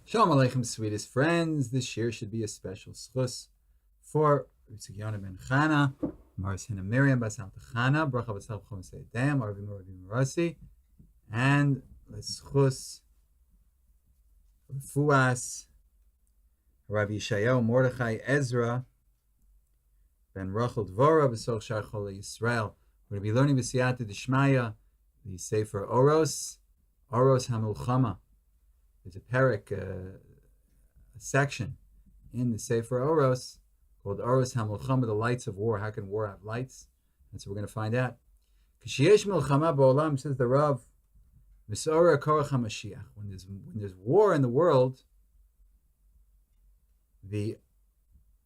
Shalom Aleichem, sweetest friends. This year should be a special schus for Elchonon ben Chana, Maris Hina Miriam Basal Chana, Bracha Basal Chom Seidem, Arvim Arvim Rasi, and the schus Fuas, Rav Yishayahu Mordechai Ezra ben Rachel Dvora B'Soch Shar Chol Yisrael. We're going to be learning B'Siyata D'Shmaya, the Sefer Oros HaMilchama. There's a parak, a section in the Sefer Oros called Oros HaMilchama, the lights of war. How can war have lights? That's what we're going to find out. K'sheyesh milchama ba'olam, says the Rav, Misora korach HaMashiach. When there's war in the world, the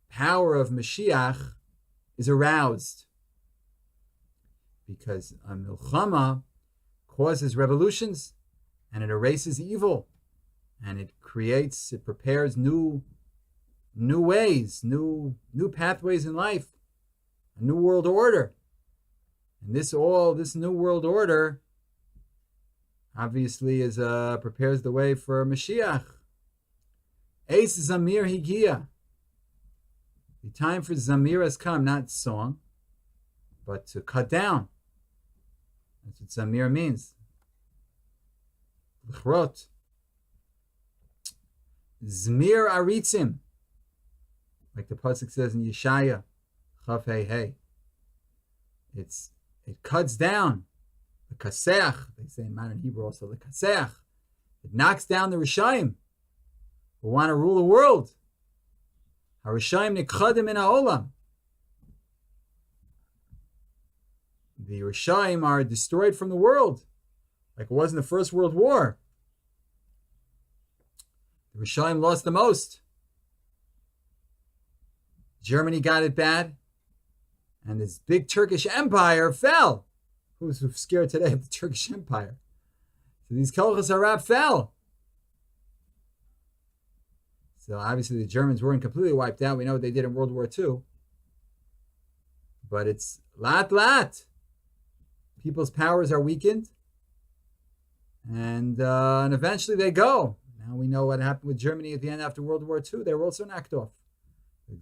power of Mashiach is aroused, because a milchama causes revolutions and it erases evil. And it prepares new ways, new pathways in life, a new world order. And this new world order obviously prepares the way for Mashiach. Eis Zamir Higia. The time for Zamir has come, not song, but to cut down. That's what Zamir means. L'chrot. Zmir Aritzim, like the pasuk says in Yeshaya, Chaf Hey Hey. It cuts down the kaseach. They say in modern Hebrew also the kaseach. It knocks down the Rishayim who want to rule the world. HaRishayim nikchadim in ha'olam. The Rishayim are destroyed from the world, like it was in the First World War. The Rishayim lost the most. Germany got it bad, and this big Turkish Empire fell. Who's scared today of the Turkish Empire? So these Kolchos Arab fell. So obviously the Germans weren't completely wiped out. We know what they did in World War II. But it's lat. People's powers are weakened, and eventually they go. Now we know what happened with Germany at the end after World War II. They were also knocked off.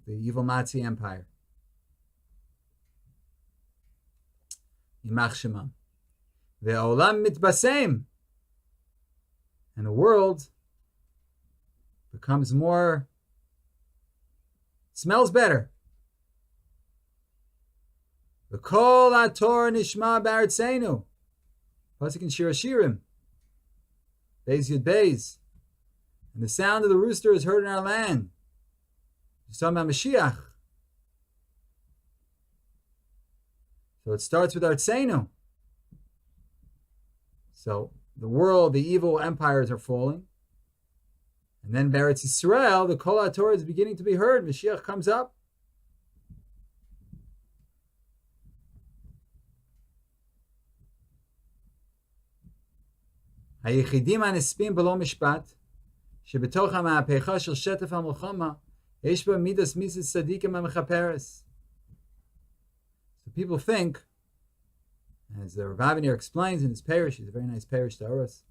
The evil Nazi Empire. Yimach Shemam. Ve'olam mitbasem. And the world becomes smells better. V'kol haTorah nishma b'artzeinu. Pasuk in Shir Hashirim. Beis Yud Beis. And the sound of the rooster is heard in our land. He's talking about Moshiach. So it starts with Artzeinu. So the world, the evil empires are falling. And then Beretz Yisrael, the Kol HaTorah is beginning to be heard. Mashiach comes up. Hayechidim hanespim b'lo mishpat. שבתוך המהפכה של שטף המלחמה, יש בה מידס מיסס צדיקים המכפרס. So people think, as the Rav Aviner explains in his parish, it's a very nice parish to Oros,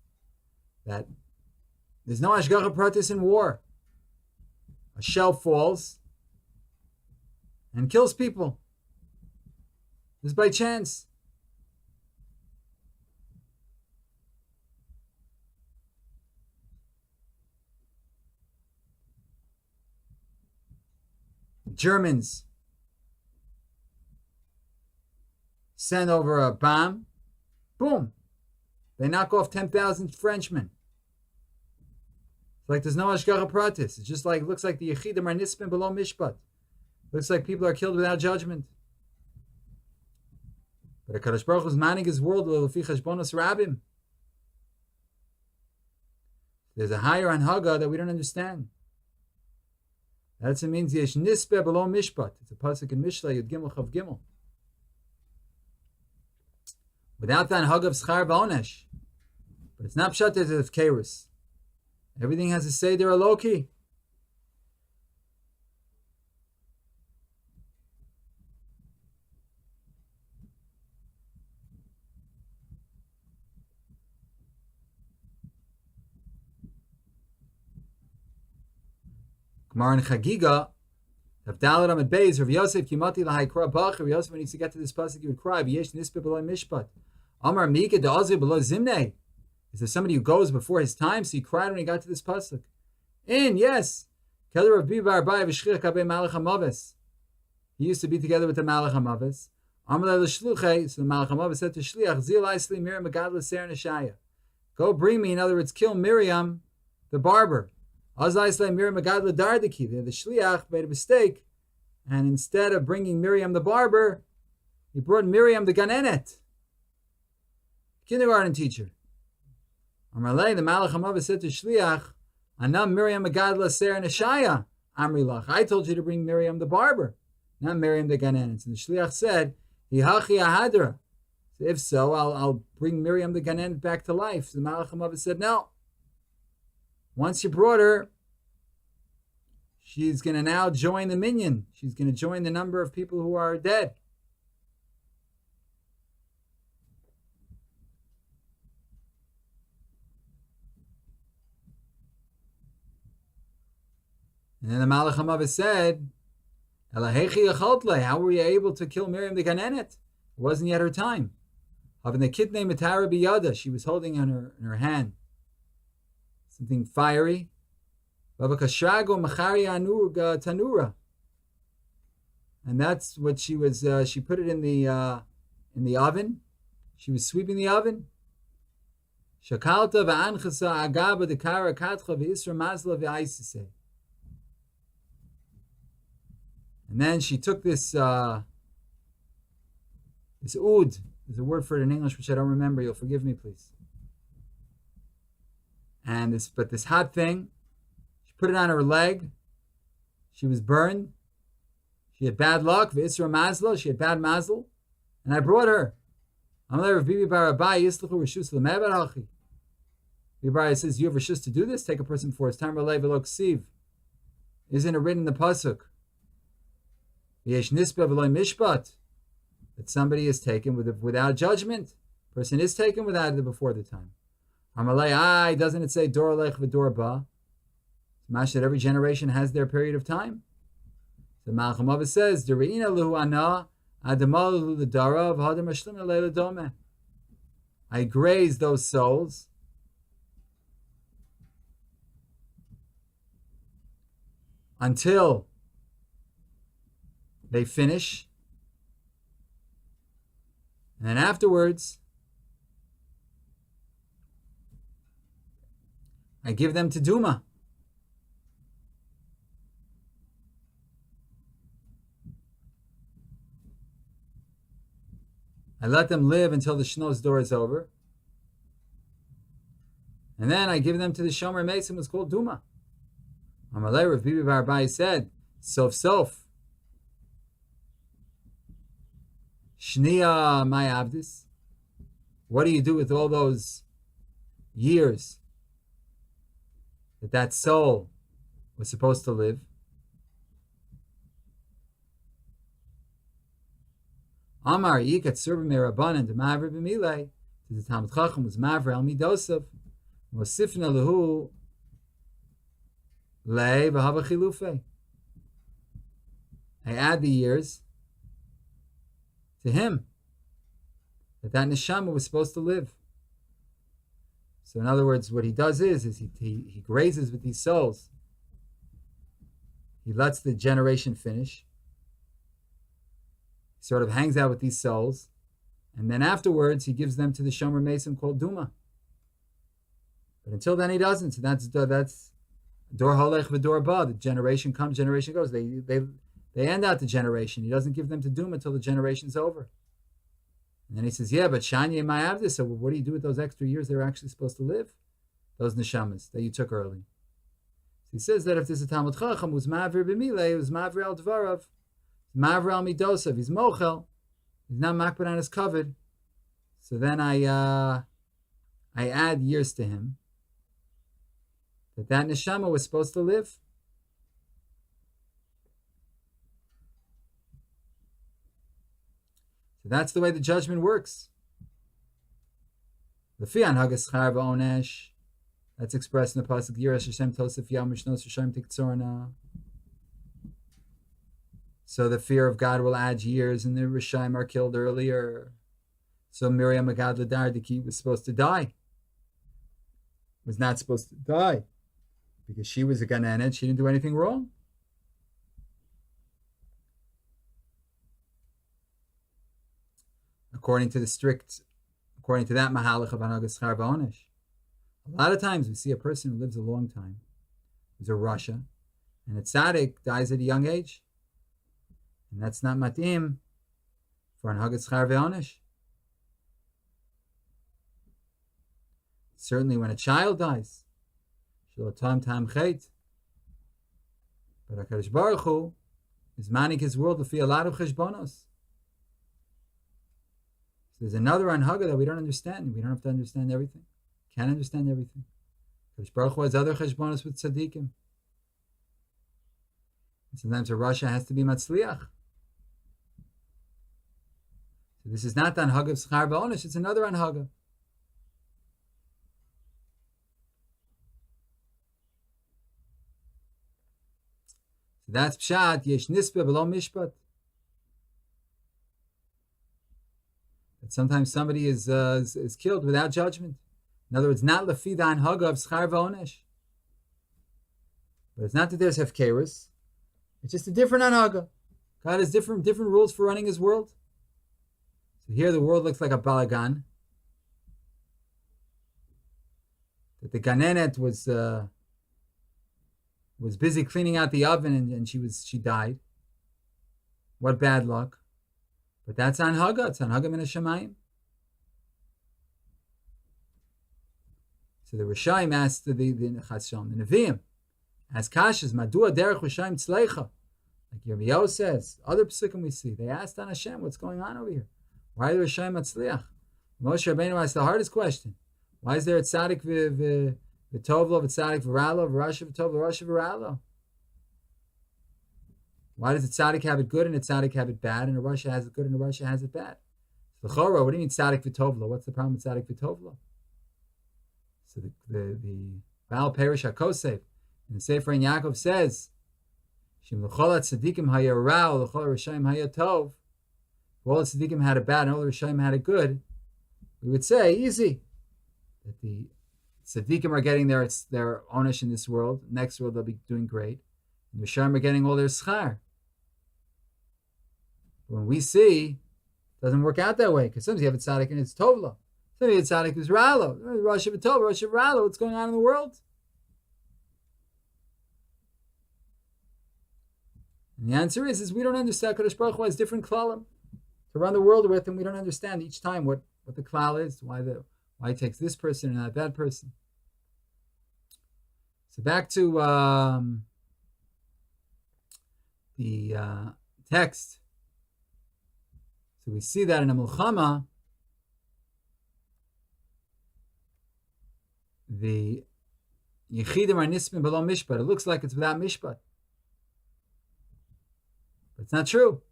that there's no Ashgacha Pratis in war. A shell falls and kills people. This is by chance. Germans send over a bomb, boom, they knock off 10,000 Frenchmen. It's like there's no Ashgacha Pratis. It's just like, looks like the Yechidim are nispin below Mishpat. Looks like people are killed without judgment. But HaKadosh Baruch Hu is manning his world l'fi cheshbonos rabim. There's a higher anhaga that we don't understand. That's what it means yesh nispe below mishpat. It's a pasuk in Mishlei Yud Gimel Chav Gimel. Without that hug of schar v'onesh, but it's not pshat of kerus. Everything has to say there aloki. Gemara in Chagiga, Avdalat Amid Beis, Rav Yosef Kimati Lahai Kra Bach. Rav Yosef, when he used to get to this pasuk, he would cry, V'yesh nispe b'lo mishpat. Amar Mika da'azir b'lo zimnei. Is there somebody who goes before his time? So he cried when he got to this pasuk. Yes. Keller of Bibar Bai V'shchich Kabei Malach HaMaves. He used to be together with the Malach HaMaves. Amar L'shluchei, so the Malach HaMaves said to Shliach, Zil Aisli Miriam Megadla Ser Neshaya. Go bring me, in other words, kill Miriam, the barber. Az Aisli Miriam Megadla Dardaki. The Shliach made a mistake, and instead of bringing Miriam the barber, he brought Miriam the Ganenet, kindergarten teacher. Amarlei, the Malach HaMaves said to Shliach, Anam Miriam Megadla Ser Neshaya Amri Lach. I told you to bring Miriam the barber, not Miriam the Ganenet. And the Shliach said, Hihachi Ahadra. So if so, I'll bring Miriam the Ganenet back to life. So the Malach HaMaves said, no. Once you brought her, she's going to now join the minyan. She's going to join the number of people who are dead. And then the Malach HaMaves said, Elahechi Yachaltle, how were you able to kill Miriam the Ganenet? It wasn't yet her time. Having the kitnei matara biyada, she was holding in her hand something fiery. Babakashrago machari anurga tanura. And that's what she was. She put it in the oven. She was sweeping the oven. Shakalta va'anchasa agaba dekara katcha v'isra mazla v'aisise. And then she took this oud. There's a word for it in English which I don't remember. You'll forgive me, please. And this hot thing, she put it on her leg. She was burned. She had bad luck. V'isra mazla. She had bad mazel. And I brought her. Amalei Rav Bibi bar Abai yisluchu reshus l'me'eber hachi. Bibi bar says, you have reshus to do this? Take a person before it's time. Ralei v'lo ksiv. Isn't it written in the pasuk? V'yesh nispe v'lo mishpat. That somebody is taken without judgment. Person is taken without it before the time. Amalei, doesn't it say dor lech v'dor ba? Mash that every generation has their period of time. The Malach HaMaves says, Dereina luhu ana adamalu l'dara v'hadam ashlim l'leila dome. I graze those souls until they finish. And then afterwards, I give them to Duma. I let them live until the Shnos door is over. And then I give them to the Shomer Mason, who's called Duma. Amalei Rav Bibi bar Abai said, Sof. Shnia my abdis. What do you do with all those years that soul was supposed to live? Amar yikat surba merabanan to mavri b'milei. The Talmud Chacham was mavri al midosav. Mosifna lehu lei v'hava chilufei. I add the years to him that neshama was supposed to live. So in other words, what he does is he grazes with these souls. He lets the generation finish. He sort of hangs out with these souls. And then afterwards, he gives them to the Shomer Mason called Duma. But until then, he doesn't. So that's Dor Holech v'Dor Ba. The generation comes, generation goes. They end out the generation. He doesn't give them to Duma until the generation's over. And then he says, yeah, but Shanya my avdis. So what do you do with those extra years they're actually supposed to live? Those neshamas that you took early. So he says that if there's a Talmud Chacham who's mavir b'milei, who's mavir al dvarav, mavir al midosav, he's mochel, he's not makbid on his covered. So then I add years to him that neshama was supposed to live. So that's the way the judgment works. L'fian hagas char v'onesh. That's expressed in the pasuk Yiras Hashem Tosef Yam Mishnos Hashem Tiktzorna. So the fear of God will add years, and the Rishaim are killed earlier. So Miriam Megadla Dardiki was supposed to die. Was not supposed to die because she was a Ganenet. She didn't do anything wrong. According to that Mahalach of Anagas Char V'Onish. A lot of times we see a person who lives a long time, who's a Rasha, and a tzaddik dies at a young age. And that's not matim for an Hagas Char V'Onish. Certainly when a child dies, Shalotam Tam Chet. But HaKadosh Baruch Hu is manning his world to feel a lot of cheshbonos. So there's another anhaga that we don't understand. We don't have to understand everything. Can't understand everything. HaKadosh Baruch Hu has other cheshbonos with tzaddikim. And sometimes a Rasha has to be matzliach. So this is not the anhaga of schar v'onish, it's another anhaga. So that's pshat, yesh nisbe v'lo mishpat. That sometimes somebody is killed without judgment. In other words, not lefi the anhaga of schar v'onesh. But it's not that there's hefkerus. It's just a different anhaga. God has different rules for running his world. So here the world looks like a balagan. That the ganenet was busy cleaning out the oven and she died. What bad luck. But that's anhaga. It's anhaga min hashamayim. So the Rishaim asked the Nevi'im, asked Kashas, Madua derech Rishaim tzleicha. Like Yirmiyahu says, other psukim we see, they asked on Hashem, what's going on over here? Why are the Rishaim matzliach? Moshe Rabbeinu asked the hardest question. Why is there a tzaddik v'tovlo, v'tzaddik v'ralo, v'rasha v'tovlo, v'rasha v'ralo? Why does a tzaddik have it good and a tzaddik have it bad, and a Rasha has it good and a Rasha has it bad? So Chora, what do you mean tzaddik v'tovlo? What's the problem with tzaddik v'tovlo? So the Baal Perish HaKosef in the Sefer in Yaakov says, Shim l'chol tzaddikim haya ra, l'chol rishayim haya tov. If all the tzaddikim had it bad and all the rishayim had it good, we would say, easy, that the tzaddikim are getting their onish in this world. Next world they'll be doing great. And the rishayim are getting all their schar. But when we see, it doesn't work out that way, because sometimes you have a tzaddik and it's tovla. Sometimes it's tzaddik is ralo. Rasha v'tov, Rasha v'ralo. What's going on in the world? And the answer is we don't understand. Kadosh Baruch Hu has different klalim to run the world with, and we don't understand each time what the klal is, why he takes this person and not that person. So back to the text. So we see that in a Mulchama, the Yechidim are Nisbim below Mishpat. It looks like it's without Mishpat. But it's not true.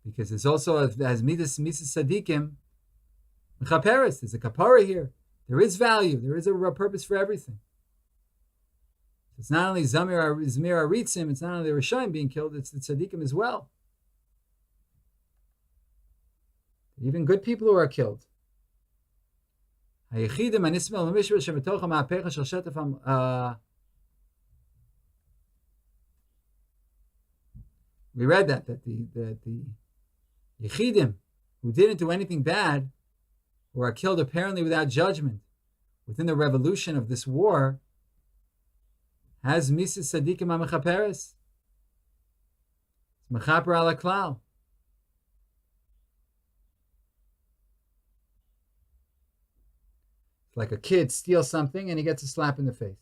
Because it's also, as Midas Sadikim, Mechaperes, there's a kapara here. There is value. There is a purpose for everything. It's not only Zmir Aritzim, it's not only the Rishayim being killed, it's the Tzadikim as well. Even good people who are killed. We read that the Yechidim who didn't do anything bad, who are killed apparently without judgment within the revolution of this war, has Mises Sadikim HaMechaperes. It's Mechaper ala Klal. It's like a kid steals something and he gets a slap in the face.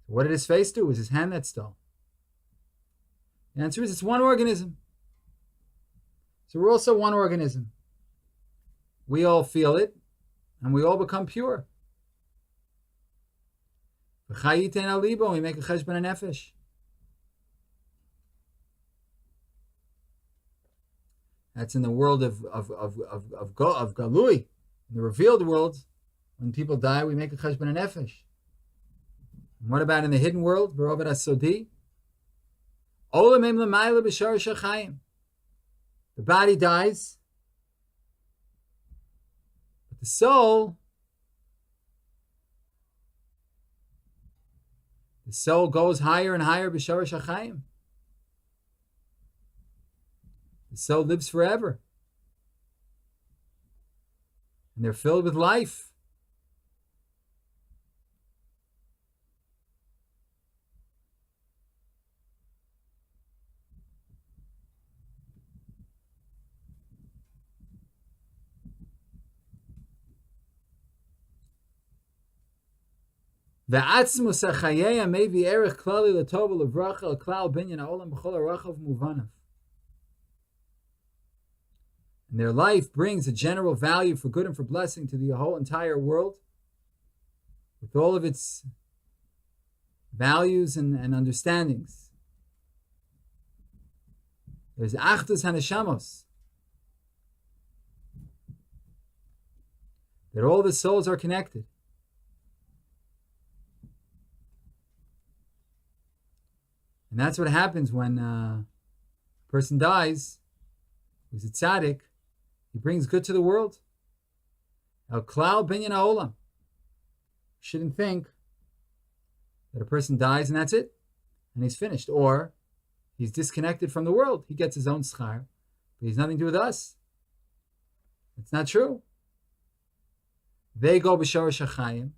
What did his face do? It was his hand that stole. The answer is it's one organism. So we're also one organism. We all feel it, and we all become pure. We make a cheshbon nefesh. That's in the world of Galui. In the revealed world, when people die, we make a cheshbon nefesh. And what about in the hidden world, Barovad Asodi? The body dies, but the soul goes higher and higher b'sharash hachayim. The soul lives forever. And they're filled with life. Ve'atzmus hachayeya mevi erech klali l'tova l'vracha l'klal binyan ha'olam b'chol ha'rachav muvanav. And their life brings a general value for good and for blessing to the whole entire world, with all of its values and understandings. There's achdus haneshamos, that all the souls are connected. And that's what happens when a person dies, who's a tzaddik. He brings good to the world. El klal binyan ha'olam. Shouldn't think that a person dies and that's it, and he's finished, or he's disconnected from the world. He gets his own schar, but he's nothing to do with us. It's not true. They go b'sharash hachayim,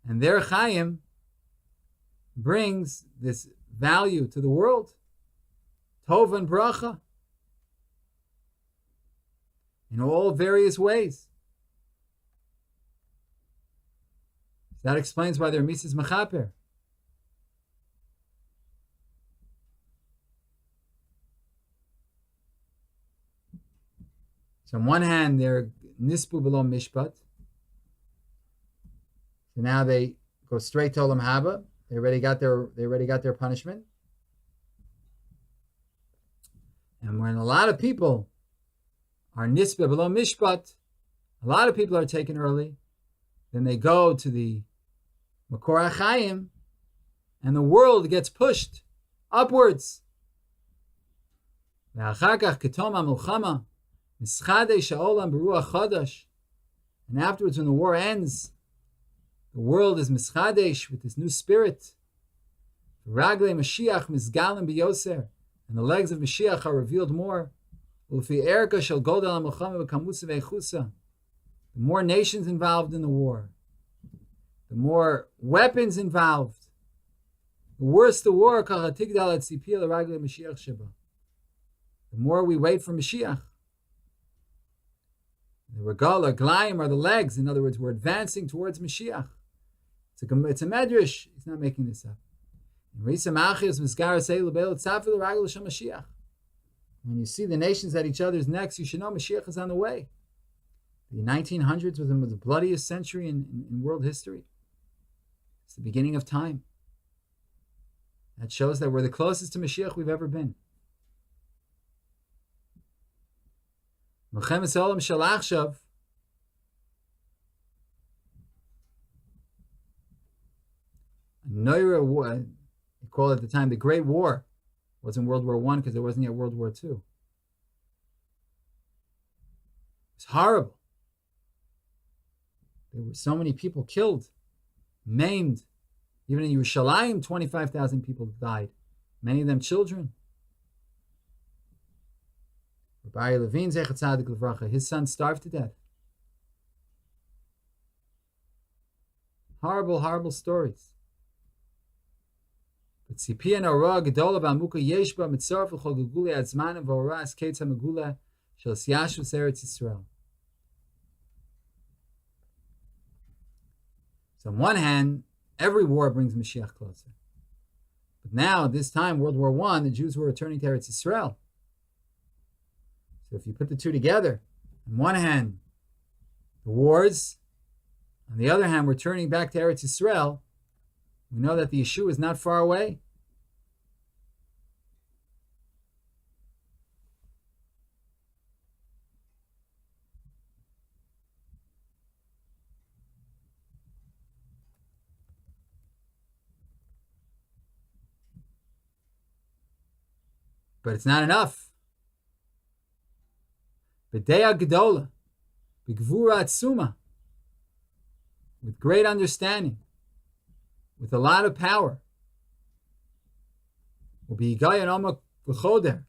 and their chayim brings this value to the world, tova and bracha, in all various ways. That explains why they're Mises Mechaper. So on one hand, they're Nispu Below Mishpat. So now they go straight to Olam Haba. They already got their punishment. And when a lot of people are Nisbe Below Mishpat, a lot of people are taken early, then they go to the Makor HaChaim, and the world gets pushed upwards. And afterwards, when the war ends, the world is mischadesh with this new spirit. Ragle Moshiach misgalim biyoser, and the legs of Moshiach are revealed more. The more nations involved in the war, the more weapons involved, the worse the war. The more we wait for Mashiach. The regal, glayim, are the legs. In other words, we're advancing towards Mashiach. It's a medrash. He's not making this up. When you see the nations at each other's necks, you should know Mashiach is on the way. The 1900s was the bloodiest century in world history. It's the beginning of time. That shows that we're the closest to Mashiach we've ever been. Milchemes Olam Shel Achshav, Neura War, they call it at the time the Great War. It wasn't World War I because there wasn't yet World War II. It's horrible. There were so many people killed, maimed. Even in Yerushalayim, 25,000 people died. Many of them children. Rabbi Levine, Zechat Tzadik Levracha, his son starved to death. Horrible, horrible stories. But Tzipia Nora Gedola B'Amuka Yeshba Mitzarf L'Chol Guguli Adzman V'Oras Ketz HaMegula Shel Siyashu Eretz Yisrael. So on one hand, every war brings Mashiach closer. But now, this time, World War I, the Jews were returning to Eretz Yisrael. So if you put the two together, on one hand, the wars, on the other hand, we're turning back to Eretz Yisrael, we know that the Yeshua is not far away. But it's not enough. B'deya gedola, b'gvura atzuma, with great understanding, with a lot of power. U'b'higayon omak v'choder,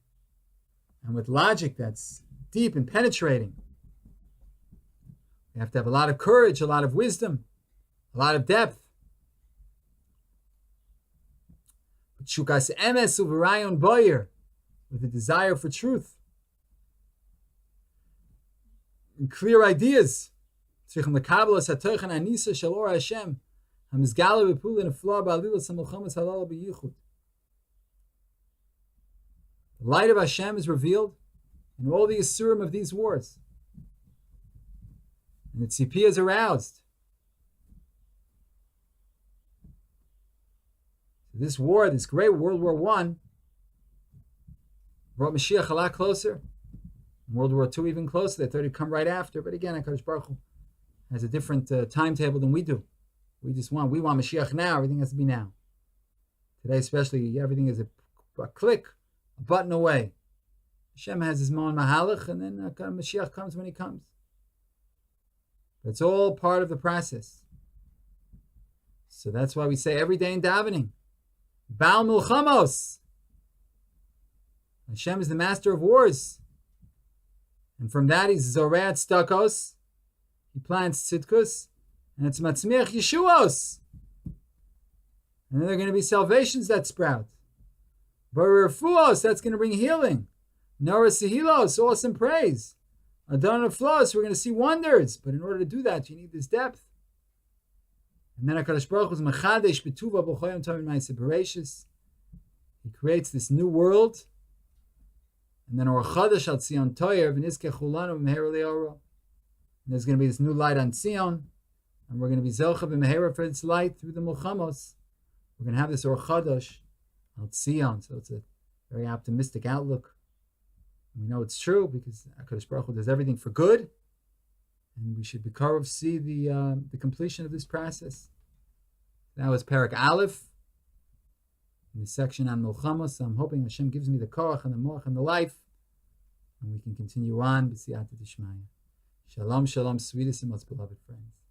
and with logic that's deep and penetrating. You have to have a lot of courage, a lot of wisdom, a lot of depth. Shukas emes uv'rayon boyer, with a desire for truth and clear ideas. The light of Hashem is revealed in all the isurim of these wars, and the tzipiyah is aroused. This war, this great World War I, brought Moshiach a lot closer. World War II even closer. They thought it'd come right after. But again, HaKadosh Baruch Hu has a different timetable than we do. We want Moshiach now. Everything has to be now. Today especially, everything is a click, a button away. Hashem has his Ma'on Mahalach, and then Moshiach comes when he comes. But it's all part of the process. So that's why we say every day in davening, Baal Milchamos. Hashem is the master of wars. And from that, he's Zoreat Stakos. He plants Tzidkus. And it's Matzmiach Yeshuos. And then there are going to be salvations that sprout. Barufuos, that's going to bring healing. Nora Sehilos, awesome praise. Adon Flos, we're going to see wonders. But in order to do that, you need this depth. And then HaKadosh Baruch Hu is Mechadesh B'tuva B'choyim Tovim Ma'aseh Bereishis. He creates this new world. And then Or Chadash Al Tzion Toyer V'nizkeh Chulanu V'meher Le'oro. And there's going to be this new light on Tzion. And we're going to be Zelcha V'mehera for its light through the Mulchamos. We're going to have this Or Chadash Al Tzion. So it's a very optimistic outlook. And we know it's true because HaKadosh Baruch Hu does everything for good. And we should be careful to see the completion of this process. That was Parak Aleph, in the section on Milchamos. So I'm hoping Hashem gives me the koach and the moach and the life, and we can continue on. B'siyata d'shmaya. Shalom, shalom, sweetest and most beloved friends.